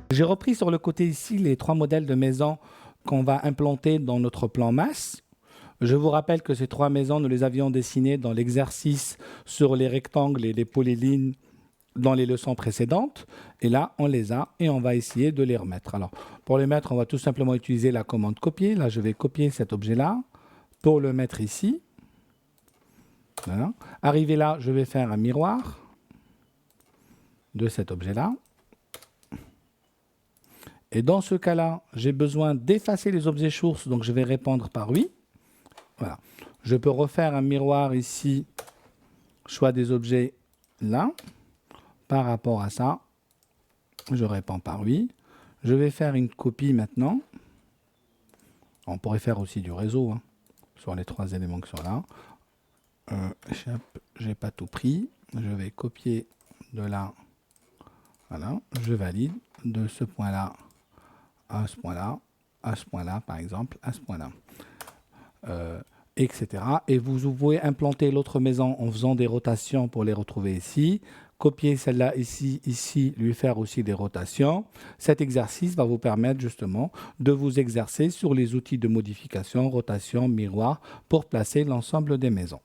J'ai repris sur le côté ici les 3 modèles de maisons qu'on va implanter dans notre plan masse. Je vous rappelle que ces 3 maisons, nous les avions dessinées dans l'exercice sur les rectangles et les polylignes dans les leçons précédentes. Et là, on les a et on va essayer de les remettre. Alors, pour les mettre, on va tout simplement utiliser la commande copier. Là, je vais copier cet objet-là pour le mettre ici. Voilà. Arrivé là, je vais faire un miroir de cet objet-là. Et dans ce cas-là, j'ai besoin d'effacer les objets sources, donc je vais répondre par oui. Voilà. Je peux refaire un miroir ici, choix des objets là. Par rapport à ça, je réponds par oui. Je vais faire une copie maintenant. On pourrait faire aussi du réseau hein, sur les 3 éléments qui sont là. J'ai pas tout pris. Je vais copier de là. Voilà. Je valide de ce point-là à ce point-là, à ce point-là, par exemple, à ce point-là, etc. Et vous pouvez implanter l'autre maison en faisant des rotations pour les retrouver ici. Copier celle-là ici, ici, lui faire aussi des rotations. Cet exercice va vous permettre justement de vous exercer sur les outils de modification, rotation, miroir, pour placer l'ensemble des maisons.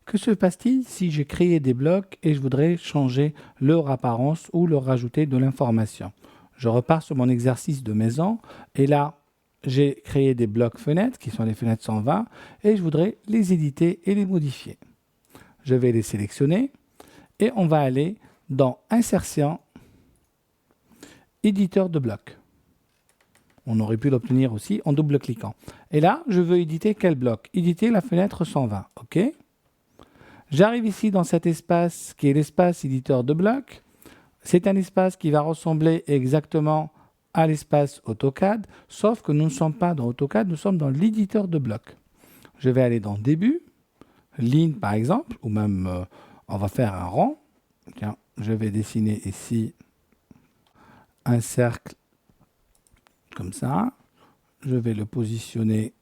Que se passe-t-il si j'ai créé des blocs et je voudrais changer leur apparence ou leur rajouter de l'information? Je repars sur mon exercice de maison et là, j'ai créé des blocs fenêtres qui sont les fenêtres 120 et je voudrais les éditer et les modifier. Je vais les sélectionner et on va aller dans Insertion, Éditeur de blocs. On aurait pu l'obtenir aussi en double-cliquant. Et là, je veux éditer quel bloc? Éditer la fenêtre 120. OK. J'arrive ici dans cet espace qui est l'espace éditeur de blocs. C'est un espace qui va ressembler exactement à l'espace AutoCAD, sauf que nous ne sommes pas dans AutoCAD, nous sommes dans l'éditeur de blocs. Je vais aller dans Début, Ligne par exemple, ou même on va faire un rang. Tiens, je vais dessiner ici un cercle comme ça. Je vais le positionner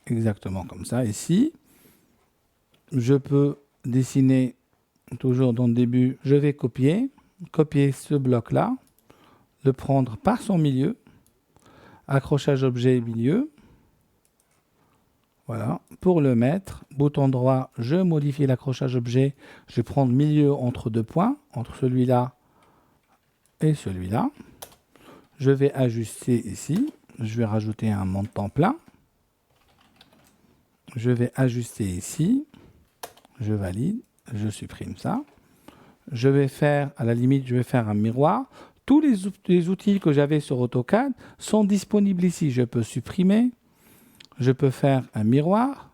exactement comme ça ici. Je peux dessiner toujours dans le début, je vais copier ce bloc-là, le prendre par son milieu, accrochage objet milieu, voilà, pour le mettre, bouton droit, je modifie l'accrochage objet, je vais prendre milieu entre 2 points, entre celui-là et celui-là, je vais ajuster ici, je vais rajouter un montant plein, je vais ajuster ici, je valide, je supprime ça. Je vais faire, à la limite, je vais faire un miroir. Tous les outils que j'avais sur AutoCAD sont disponibles ici. Je peux supprimer, je peux faire un miroir.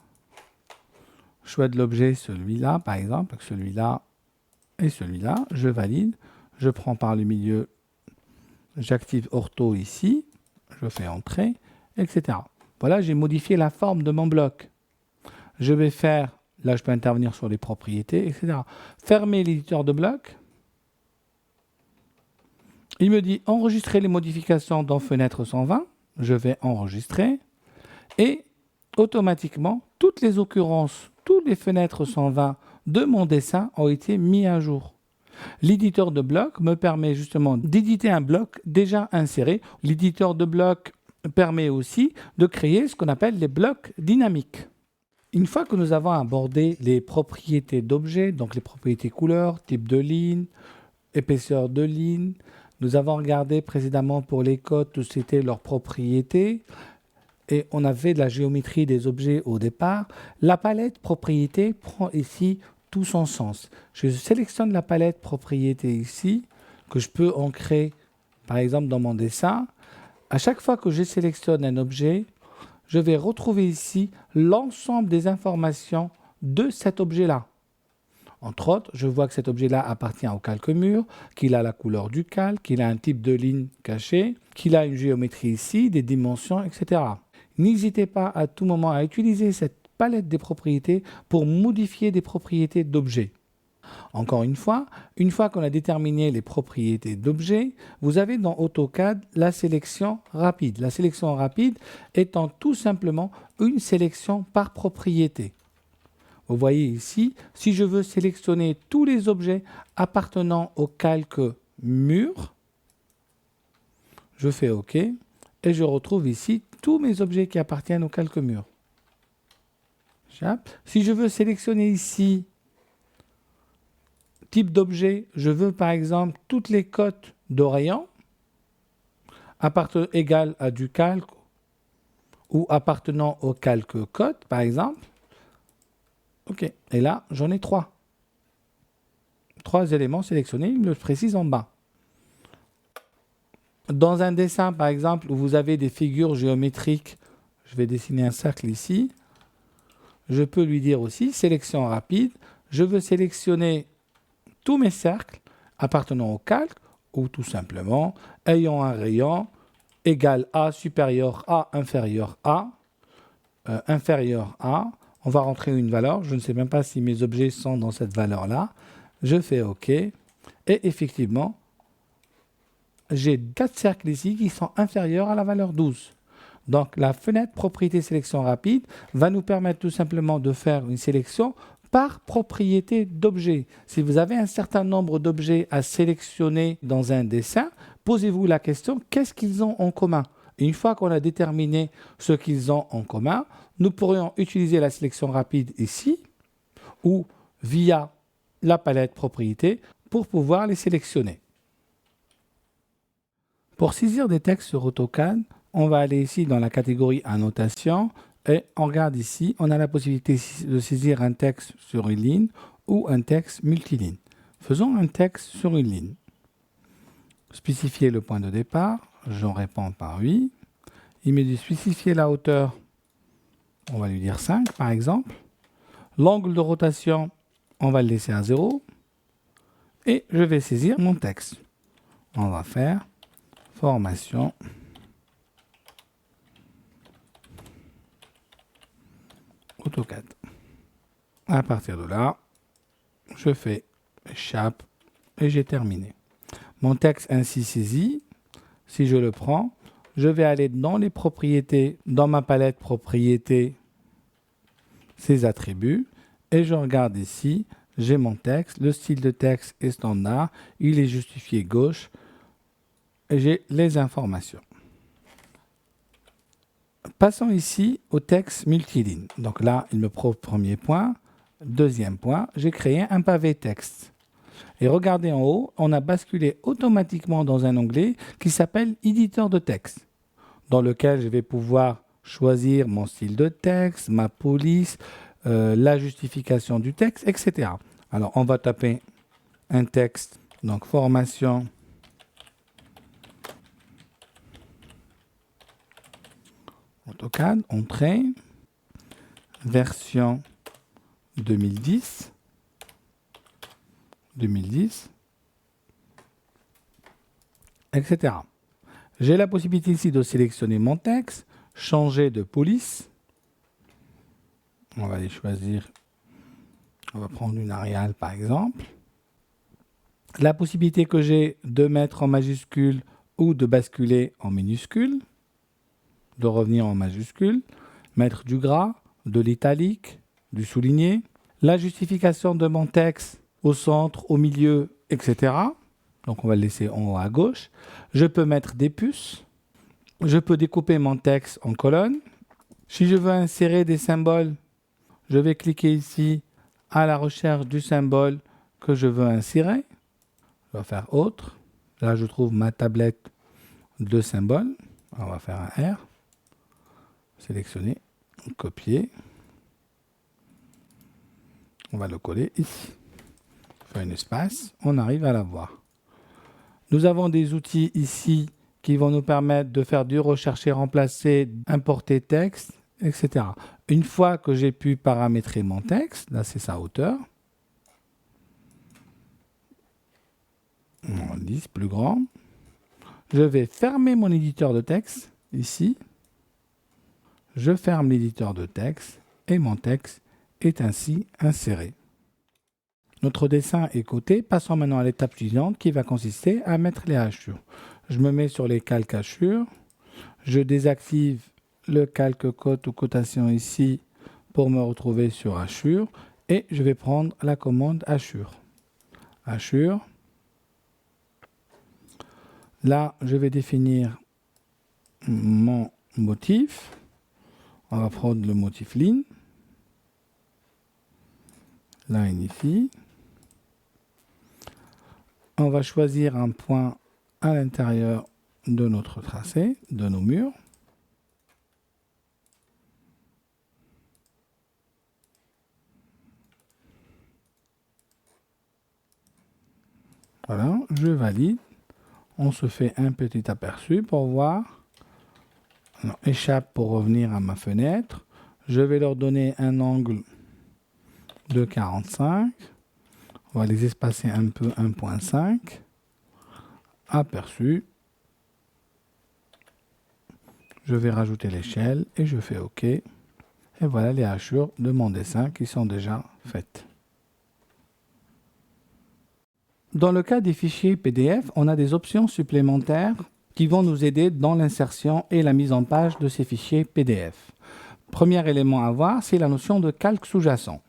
Choix de l'objet, celui-là, par exemple, celui-là et celui-là. Je valide, je prends par le milieu, j'active Ortho ici, je fais Entrer, etc. Voilà, j'ai modifié la forme de mon bloc. Je vais faire... Là, je peux intervenir sur les propriétés, etc. Fermer l'éditeur de blocs. Il me dit enregistrer les modifications dans fenêtre 120. Je vais enregistrer. Et automatiquement, toutes les occurrences, toutes les fenêtres 120 de mon dessin ont été mis à jour. L'éditeur de blocs me permet justement d'éditer un bloc déjà inséré. L'éditeur de blocs permet aussi de créer ce qu'on appelle les blocs dynamiques. Une fois que nous avons abordé les propriétés d'objets, donc les propriétés couleur, type de ligne, épaisseur de ligne, nous avons regardé précédemment pour les codes tout c'était leurs propriétés et on avait de la géométrie des objets au départ. La palette propriétés prend ici tout son sens. Je sélectionne la palette propriétés ici que je peux ancrer par exemple dans mon dessin. À chaque fois que je sélectionne un objet, je vais retrouver ici l'ensemble des informations de cet objet-là. Entre autres, je vois que cet objet-là appartient au calque mur, qu'il a la couleur du calque, qu'il a un type de ligne cachée, qu'il a une géométrie ici, des dimensions, etc. N'hésitez pas à tout moment à utiliser cette palette des propriétés pour modifier des propriétés d'objets. Encore une fois qu'on a déterminé les propriétés d'objets, vous avez dans AutoCAD la sélection rapide. La sélection rapide étant tout simplement une sélection par propriété. Vous voyez ici, si je veux sélectionner tous les objets appartenant au calque mur, Je fais OK et je retrouve ici tous mes objets qui appartiennent au calque mur. Si je veux sélectionner ici type d'objet, je veux par exemple toutes les cotes d'Orient égales à du calque ou appartenant au calque cote par exemple. OK. Et là, j'en ai 3. 3 éléments sélectionnés, il me le précise en bas. Dans un dessin, par exemple, où vous avez des figures géométriques, je vais dessiner un cercle ici. Je peux lui dire aussi, sélection rapide, je veux sélectionner tous mes cercles appartenant au calque, ou tout simplement, ayant un rayon égal à, supérieur à, inférieur à, inférieur à. On va rentrer une valeur, je ne sais même pas si mes objets sont dans cette valeur-là. Je fais OK, et effectivement, j'ai 4 cercles ici qui sont inférieurs à la valeur 12. Donc la fenêtre propriété sélection rapide va nous permettre tout simplement de faire une sélection par propriété d'objet. Si vous avez un certain nombre d'objets à sélectionner dans un dessin, posez-vous la question, qu'est-ce qu'ils ont en commun? Une fois qu'on a déterminé ce qu'ils ont en commun, nous pourrions utiliser la sélection rapide ici ou via la palette propriété pour pouvoir les sélectionner. Pour saisir des textes sur AutoCAD, on va aller ici dans la catégorie annotation et on regarde ici, on a la possibilité de saisir un texte sur une ligne ou un texte multiligne. Faisons un texte sur une ligne. Spécifier le point de départ, j'en réponds par oui. Il me dit spécifier la hauteur, on va lui dire 5 par exemple. L'angle de rotation, on va le laisser à 0. Et je vais saisir mon texte. On va faire formation. AutoCAD. À partir de là, je fais Échappe et j'ai terminé. Mon texte ainsi saisi, si je le prends, je vais aller dans les propriétés, dans ma palette propriétés, ces attributs, et je regarde ici, j'ai mon texte, le style de texte est standard, il est justifié gauche, et j'ai les informations. Passons ici au texte multiligne. Donc là, il me prouve premier point. Deuxième point, j'ai créé un pavé texte. Et regardez en haut, on a basculé automatiquement dans un onglet qui s'appelle éditeur de texte, dans lequel je vais pouvoir choisir mon style de texte, ma police, la justification du texte, etc. Alors, on va taper un texte, donc formation. AutoCAD, entrée, version 2010, etc. J'ai la possibilité ici de sélectionner mon texte, changer de police. On va aller choisir, on va prendre une Arial par exemple. La possibilité que j'ai de mettre en majuscule ou de basculer en minuscule, de revenir en majuscule, mettre du gras, de l'italique, du souligné, la justification de mon texte au centre, au milieu, etc. Donc on va le laisser en haut à gauche. Je peux mettre des puces. Je peux découper mon texte en colonnes. Si je veux insérer des symboles, je vais cliquer ici à la recherche du symbole que je veux insérer. Je vais faire autre. Là, je trouve ma tablette de symboles. On va faire un R. Sélectionner, copier. On va le coller ici. Faire un espace. On arrive à la voir. Nous avons des outils ici qui vont nous permettre de faire du rechercher, remplacer, importer texte, etc. Une fois que j'ai pu paramétrer mon texte, là c'est sa hauteur, on dit plus grand, je vais fermer mon éditeur de texte, ici, je ferme l'éditeur de texte et mon texte est ainsi inséré. Notre dessin est coté, passons maintenant à l'étape suivante qui va consister à mettre les hachures. Je me mets sur les calques hachures, je désactive le calque cote ou cotation ici pour me retrouver sur hachure et je vais prendre la commande hachure. Hachure. Là, je vais définir mon motif. On va prendre le motif ligne. Line ici. On va choisir un point à l'intérieur de notre tracé, de nos murs. Voilà, je valide. On se fait un petit aperçu pour voir. Alors, échappe pour revenir à ma fenêtre. Je vais leur donner un angle de 45. On va les espacer un peu, 1.5. Aperçu. Je vais rajouter l'échelle et je fais OK. Et voilà les hachures de mon dessin qui sont déjà faites. Dans le cas des fichiers PDF, on a des options supplémentaires qui vont nous aider dans l'insertion et la mise en page de ces fichiers PDF. Premier élément à voir, c'est la notion de calque sous-jacent.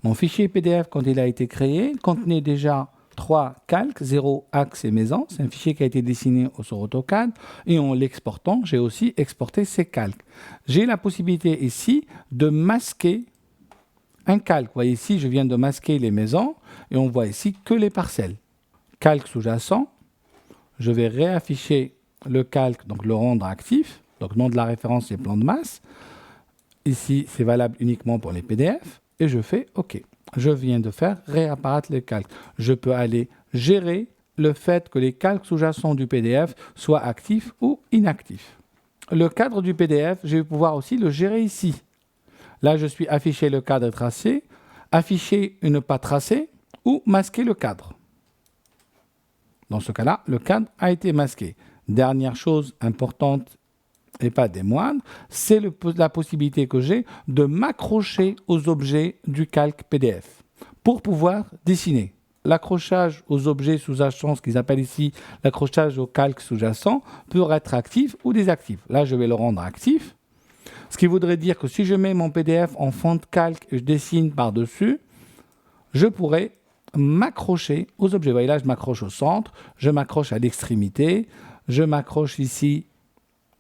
Mon fichier PDF, quand il a été créé, contenait déjà 3 calques, 0, axe et maison. C'est un fichier qui a été dessiné sur AutoCAD. Et en l'exportant, j'ai aussi exporté ces calques. J'ai la possibilité ici de masquer un calque. Vous voyez ici, je viens de masquer les maisons et on voit ici que les parcelles. Calque sous-jacent, je vais réafficher le calque, donc le rendre actif. Donc nom de la référence, c'est plan de masse. Ici, c'est valable uniquement pour les PDF. Et je fais OK. Je viens de faire réapparaître les calques. Je peux aller gérer le fait que les calques sous-jacents du PDF soient actifs ou inactifs. Le cadre du PDF, je vais pouvoir aussi le gérer ici. Là, je suis affiché le cadre tracé, afficher une pas tracée ou masquer le cadre. Dans ce cas-là, le cadre a été masqué. Dernière chose importante et pas des moindres, c'est la possibilité que j'ai de m'accrocher aux objets du calque PDF pour pouvoir dessiner. L'accrochage aux objets sous-jacents, ce qu'ils appellent ici l'accrochage au calque sous-jacent, peut être actif ou désactif. Là, je vais le rendre actif. Ce qui voudrait dire que si je mets mon PDF en fond de calque et je dessine par-dessus, je pourrais m'accrocher aux objets. Vous voyez là, je m'accroche au centre, je m'accroche à l'extrémité, je m'accroche ici,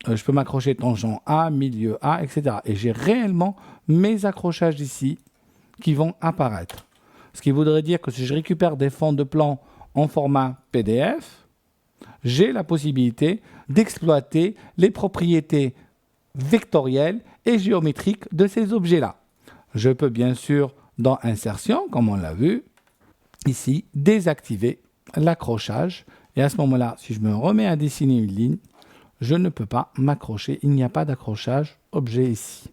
je peux m'accrocher tangent A, milieu A, etc. Et j'ai réellement mes accrochages ici qui vont apparaître. Ce qui voudrait dire que si je récupère des fonds de plan en format PDF, j'ai la possibilité d'exploiter les propriétés vectorielles et géométriques de ces objets-là. Je peux bien sûr, dans Insertion, comme on l'a vu, ici, désactiver l'accrochage. Et à ce moment-là, si je me remets à dessiner une ligne, je ne peux pas m'accrocher. Il n'y a pas d'accrochage objet ici.